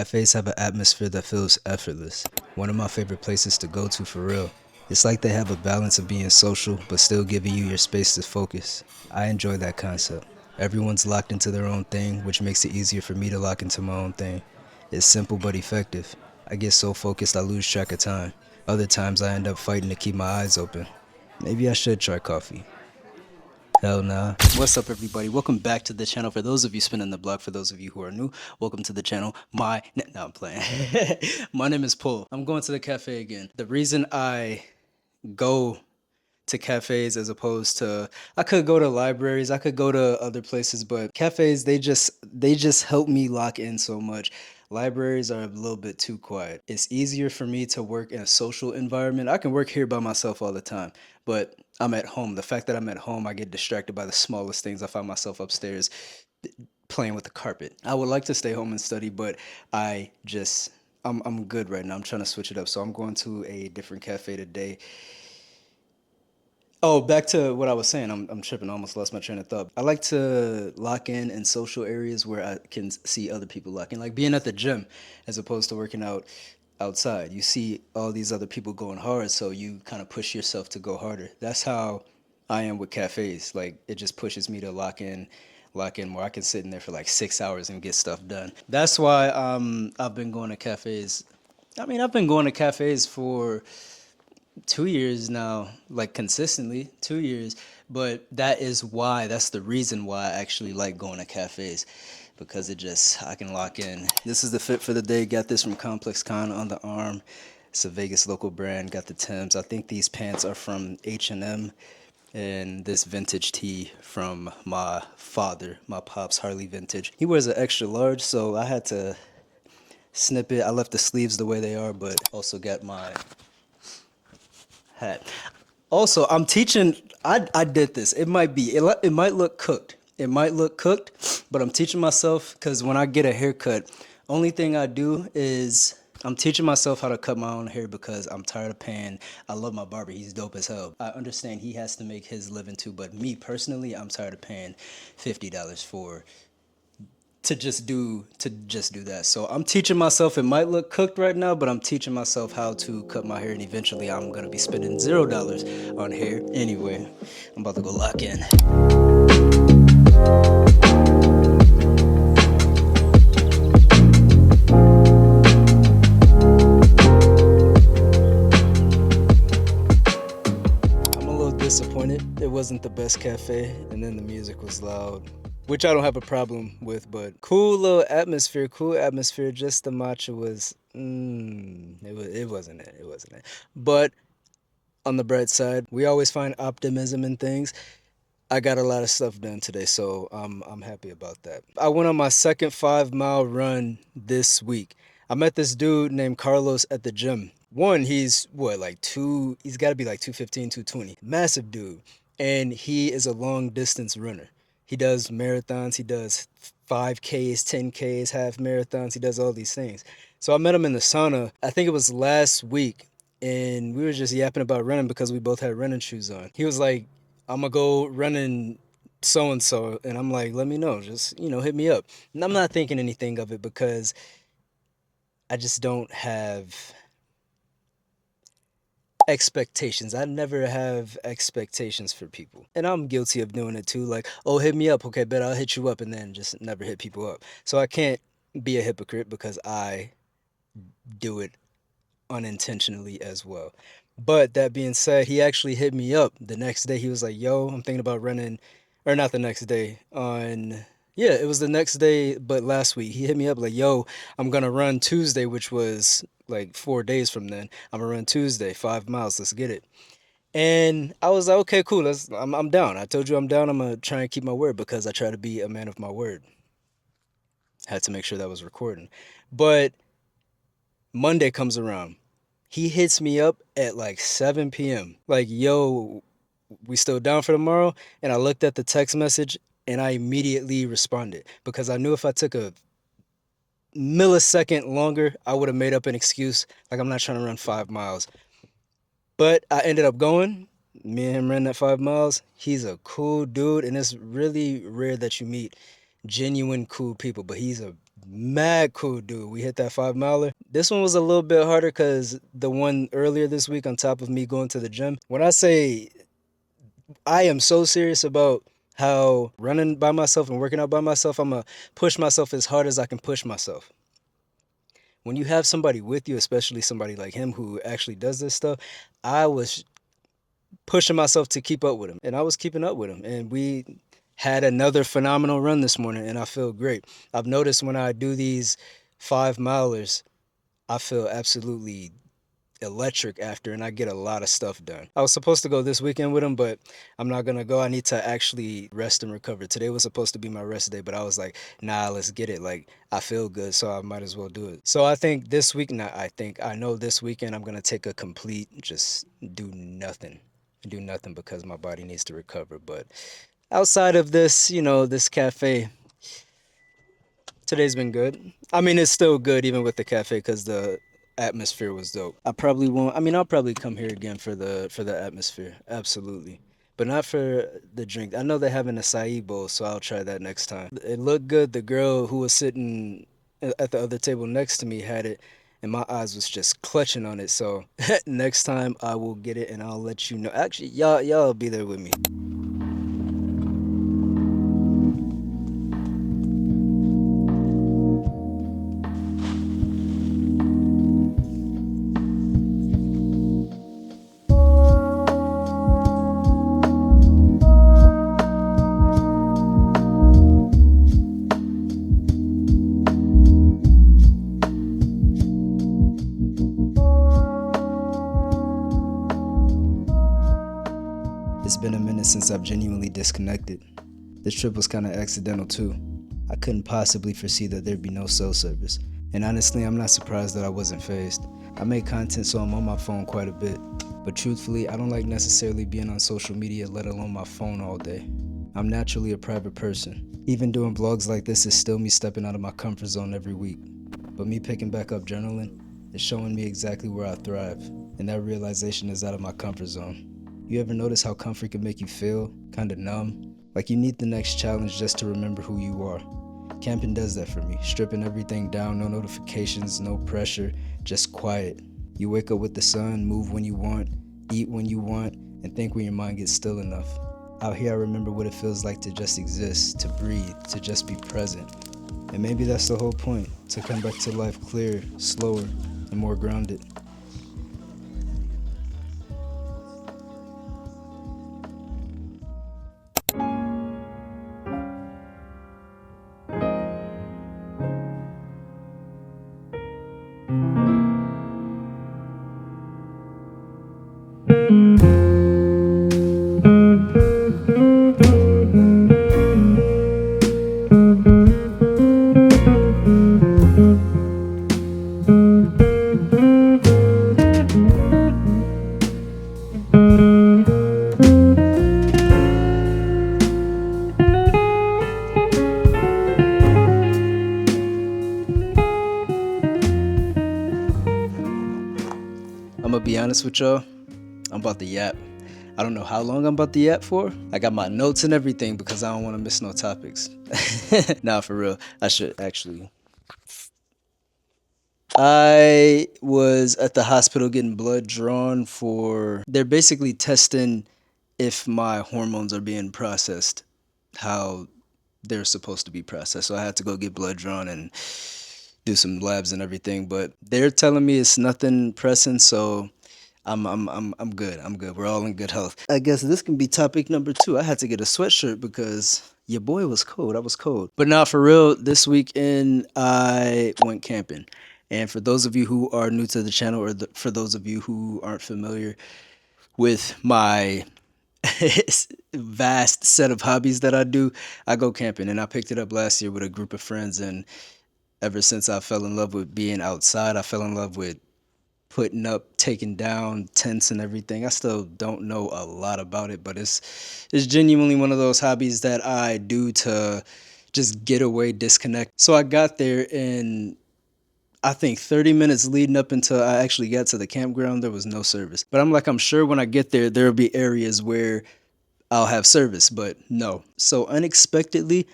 Cafes have an atmosphere that feels effortless. One of my favorite places to go to for real. It's like they have a balance of being social, but still giving you your space to focus. I enjoy that concept. Everyone's locked into their own thing, which makes it easier for me to lock into my own thing. It's simple but effective. I get so focused I lose track of time. Other times I end up fighting to keep my eyes open. Maybe I should try coffee. Hell nah. What's up, everybody? Welcome back to the channel. For those of you spinning the block, for those of you who are new, welcome to the channel. No, I'm playing. My name is Paul. I'm going to the cafe again. The reason I go to cafes as opposed to, I could go to libraries, I could go to other places, but cafes, they just help me lock in so much. Libraries are a little bit too quiet. It's easier for me to work in a social environment. I can work here by myself all the time, but I'm at home. The fact that I'm at home, I get distracted by the smallest things. I find myself upstairs playing with the carpet. I would like to stay home and study, but I'm good right now. I'm trying to switch it up. So I'm going to a different cafe today. Oh, back to what I was saying. I'm tripping. I almost lost my train of thought. I like to lock in social areas where I can see other people lock in, like being at the gym as opposed to working out outside. You see all these other people going hard, so you kind of push yourself to go harder. That's how I am with cafes. Like it just pushes me to lock in more. I can sit in there for like 6 hours and get stuff done. That's why I've been going to cafes. I mean, I've been going to cafes for 2 years now, like consistently 2 years. But that's the reason why I actually like going to cafes, because I can lock in. This is the fit for the day. Got this from Complex Con on the arm. It's a Vegas local brand. Got the Timbs. I think these pants are from H&M, and this vintage tee from my father, my pop's Harley vintage. He wears an extra large, so I had to snip it. I left the sleeves the way they are, but also got my hat. Also, I'm teaching. I did this. It might look cooked. It might look cooked, but I'm teaching myself, because when I get a haircut, only thing I do is I'm teaching myself how to cut my own hair, because I'm tired of paying. I love my barber. He's dope as hell. I understand he has to make his living too, but me personally, I'm tired of paying $50 for to just do that. So I'm teaching myself. It might look cooked right now, but I'm teaching myself how to cut my hair, and eventually I'm gonna be spending $0 on hair. Anyway, I'm about to go lock in. I'm a little disappointed. It wasn't the best cafe, and then the music was loud, which I don't have a problem with, but cool little atmosphere, cool atmosphere. Just the matcha was, it wasn't it. It wasn't it. But on the bright side, we always find optimism in things. I got a lot of stuff done today, so I'm happy about that. I went on my second 5 mile run this week. I met this dude named Carlos at the gym. One, he's what, like he's got to be like 215, 220. Massive dude. And he is a long distance runner. He does marathons, he does 5Ks, 10Ks, half marathons, he does all these things. So I met him in the sauna, I think it was last week, and we were just yapping about running because we both had running shoes on. He was like, I'm gonna go running so and so, and I'm like, let me know, just hit me up. And I'm not thinking anything of it, because I just don't have expectations. I never have expectations for people, and I'm guilty of doing it too. Like, oh, hit me up, okay, bet I'll hit you up, and then just never hit people up. So I can't be a hypocrite, because I do it unintentionally as well. But that being said, he actually hit me up the next day. He was like, yo, I'm thinking about running, or not the next day, yeah, it was the next day, but last week. He hit me up like, yo, I'm gonna run Tuesday, which was like 4 days from then. I'm gonna run Tuesday, 5 miles, let's get it. And I was like, okay, cool, I'm down. I told you I'm down. I'm gonna try and keep my word, because I try to be a man of my word. Had to make sure that was recording. But Monday comes around. He hits me up at like 7 p.m. Like, yo, we still down for tomorrow? And I looked at the text message, and I immediately responded, because I knew if I took a millisecond longer, I would have made up an excuse. Like, I'm not trying to run 5 miles. But I ended up going. Me and him ran that 5 miles. He's a cool dude, and it's really rare that you meet genuine cool people, but he's a Mad cool, dude. We hit that 5 miler. This one was a little bit harder because the one earlier this week, on top of me going to the gym, when I say I am so serious about how running by myself and working out by myself, I'm going to push myself as hard as I can push myself. When you have somebody with you, especially somebody like him who actually does this stuff, I was pushing myself to keep up with him, and I was keeping up with him. And we had another phenomenal run this morning, and I feel great. I've noticed when I do these 5 milers, I feel absolutely electric after, and I get a lot of stuff done. I was supposed to go this weekend with him, but I'm not gonna go. I need to actually rest and recover. Today was supposed to be my rest day, but I was like, nah, let's get it. Like, I feel good, so I might as well do it. So I think this week, not I think, I know this weekend I'm gonna take a complete, just do nothing. Do nothing because my body needs to recover. But outside of this, this cafe, today's been good. I mean, it's still good even with the cafe because the atmosphere was dope. I probably won't. I mean, I'll probably come here again for the atmosphere, absolutely, but not for the drink. I know they have an acai bowl, so I'll try that next time. It looked good. The girl who was sitting at the other table next to me had it, and my eyes was just clutching on it. So next time I will get it, and I'll let you know. Actually, y'all be there with me. It's been a minute since I've genuinely disconnected. This trip was kinda accidental too. I couldn't possibly foresee that there'd be no cell service. And honestly, I'm not surprised that I wasn't phased. I make content, so I'm on my phone quite a bit. But truthfully, I don't like necessarily being on social media, let alone my phone all day. I'm naturally a private person. Even doing vlogs like this is still me stepping out of my comfort zone every week. But me picking back up journaling is showing me exactly where I thrive. And that realization is out of my comfort zone. You ever notice how comfort can make you feel kinda numb? Like you need the next challenge just to remember who you are. Camping does that for me, stripping everything down, no notifications, no pressure, just quiet. You wake up with the sun, move when you want, eat when you want, and think when your mind gets still enough. Out here I remember what it feels like to just exist, to breathe, to just be present. And maybe that's the whole point, to come back to life clearer, slower, and more grounded. I'm gonna be honest with y'all, I'm about to yap. I don't know how long I'm about to yap for. I got my notes and everything because I don't want to miss no topics. Nah, for real. I should actually. I was at the hospital getting blood drawn for. They're basically testing if my hormones are being processed, how they're supposed to be processed. So I had to go get blood drawn and do some labs and everything. But they're telling me it's nothing pressing, so I'm good. I'm good. We're all in good health. I guess this can be topic number 2. I had to get a sweatshirt because your boy was cold. I was cold. But now for real, this weekend I went camping. And for those of you who are new to the channel, or for those of you who aren't familiar with my vast set of hobbies that I do, I go camping. And I picked it up last year with a group of friends. And ever since I fell in love with being outside, I fell in love with putting up, taking down tents and everything. I still don't know a lot about it, but it's genuinely one of those hobbies that I do to just get away, disconnect. So I got there, and I think 30 minutes leading up until I actually got to the campground, there was no service. But I'm sure when I get there, there'll be areas where I'll have service, but no. So unexpectedly,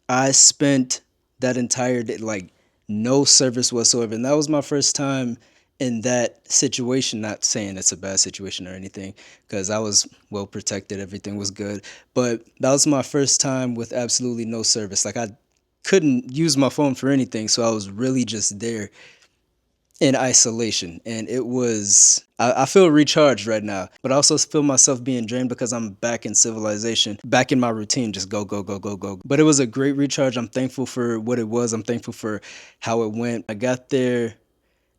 I spent that entire day, like no service whatsoever. And that was my first time in that situation, not saying it's a bad situation or anything, because I was well protected, everything was good. But that was my first time with absolutely no service. Like I couldn't use my phone for anything, so I was really just there in isolation. And it was, I feel recharged right now, but I also feel myself being drained because I'm back in civilization, back in my routine, just go, go, go, go, go. But it was a great recharge. I'm thankful for what it was. I'm thankful for how it went. I got there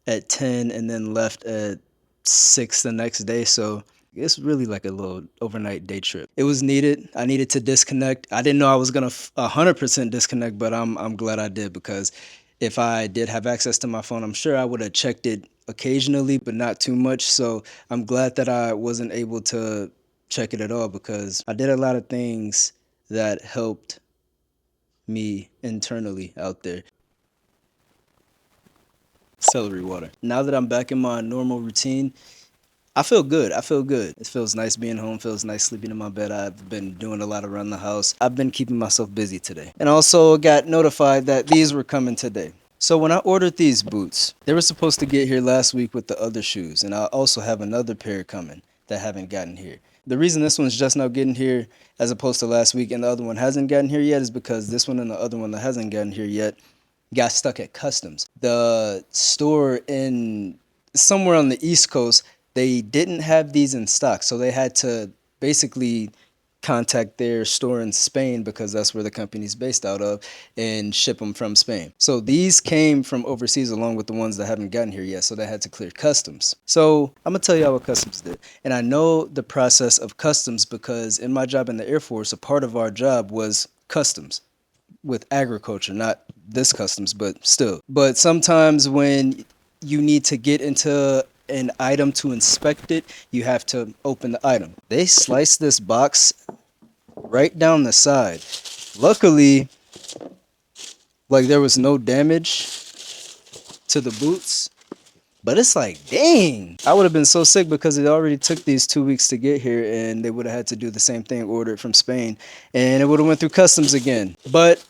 at 10 and then left at 6 the next day. So it's really like a little overnight day trip. It was needed. I needed to disconnect. I didn't know I was gonna 100% disconnect, but I'm glad I did, because if I did have access to my phone, I'm sure I would have checked it occasionally, but not too much. So I'm glad that I wasn't able to check it at all, because I did a lot of things that helped me internally out there. Celery water. Now that I'm back in my normal routine, I feel good. I feel good. It feels nice being home. Feels nice sleeping in my bed. I've been doing a lot around the house. I've been keeping myself busy today. And also got notified that these were coming today. So when I ordered these boots, they were supposed to get here last week with the other shoes. And I also have another pair coming that haven't gotten here. The reason this one's just now getting here as opposed to last week and the other one hasn't gotten here yet is because this one and the other one that hasn't gotten here yet got stuck at customs. The store in somewhere on the East Coast, they didn't have these in stock, so they had to basically contact their store in Spain, because that's where the company's based out of, and ship them from Spain. So these came from overseas along with the ones that haven't gotten here yet, so they had to clear customs. So I'm gonna tell y'all what customs did. And I know the process of customs because in my job in the Air Force, a part of our job was customs with agriculture, not this customs, but still. But sometimes when you need to get into an item to inspect it, you have to open the item. They sliced this box right down the side. Luckily, like there was no damage to the boots. But it's like, dang, I would have been so sick because it already took these 2 weeks to get here, and they would have had to do the same thing, order it from Spain, and it would have went through customs again. But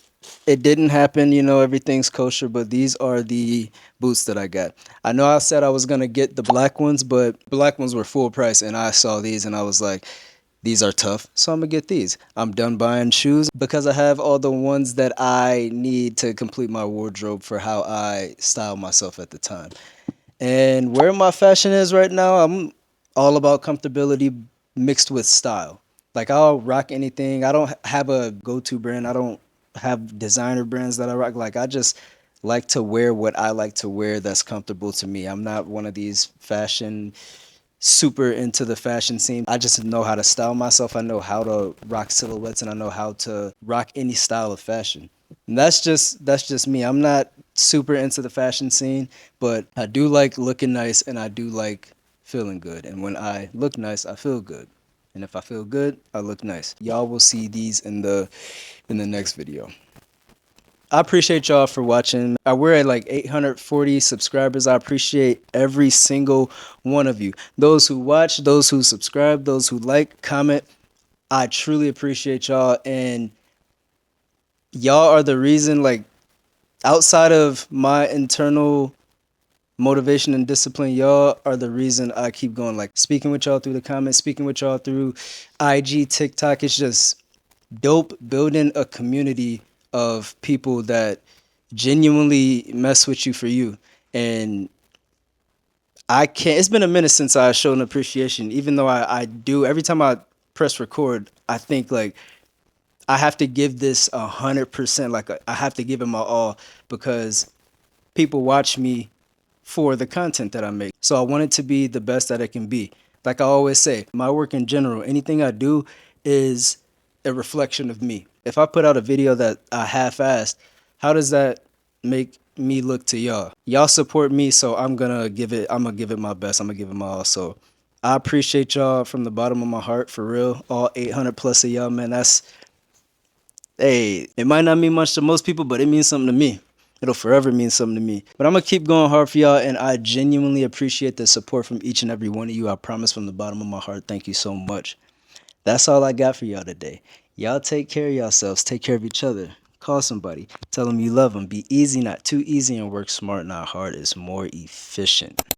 it didn't happen, everything's kosher. But these are the boots that I got. I know I said I was gonna get the black ones, but black ones were full price, and I saw these and I was like, these are tough, so I'm gonna get these. I'm done buying shoes because I have all the ones that I need to complete my wardrobe for how I style myself at the time. And where my fashion is right now, I'm all about comfortability mixed with style. Like I'll rock anything. I don't have a go-to brand. I don't have designer brands that I rock. Like I just like to wear what I like to wear that's comfortable to me. I'm not one of these fashion super into the fashion scene. I just know how to style myself. I know how to rock silhouettes, and I know how to rock any style of fashion. And that's just me. I'm not super into the fashion scene, but I do like looking nice and I do like feeling good. And when I look nice, I feel good. And if I feel good, I look nice. Y'all will see these in the next video. I appreciate y'all for watching. We're at like 840 subscribers. I appreciate every single one of you. Those who watch, those who subscribe, those who like, comment. I truly appreciate y'all. And y'all are the reason, like, outside of my internal motivation and discipline, y'all are the reason I keep going. Like, speaking with y'all through the comments, speaking with y'all through IG, TikTok. It's just dope building a community of people that genuinely mess with you for you. And I can't, it's been a minute since I showed an appreciation, even though I do. Every time I press record, I think like I have to give this 100%. Like I have to give it my all, because people watch me for the content that I make. So I want it to be the best that it can be. Like I always say, my work in general, anything I do is a reflection of me. If I put out a video that I half-assed, how does that make me look to y'all? Y'all support me, so I'm gonna give it my best. I'm gonna give it my all. So I appreciate y'all from the bottom of my heart, for real. All 800 plus of y'all, man. Hey, it might not mean much to most people, but it means something to me. It'll forever mean something to me. But I'm going to keep going hard for y'all, and I genuinely appreciate the support from each and every one of you. I promise from the bottom of my heart, thank you so much. That's all I got for y'all today. Y'all take care of yourselves. Take care of each other. Call somebody. Tell them you love them. Be easy, not too easy, and work smart, not hard is more efficient.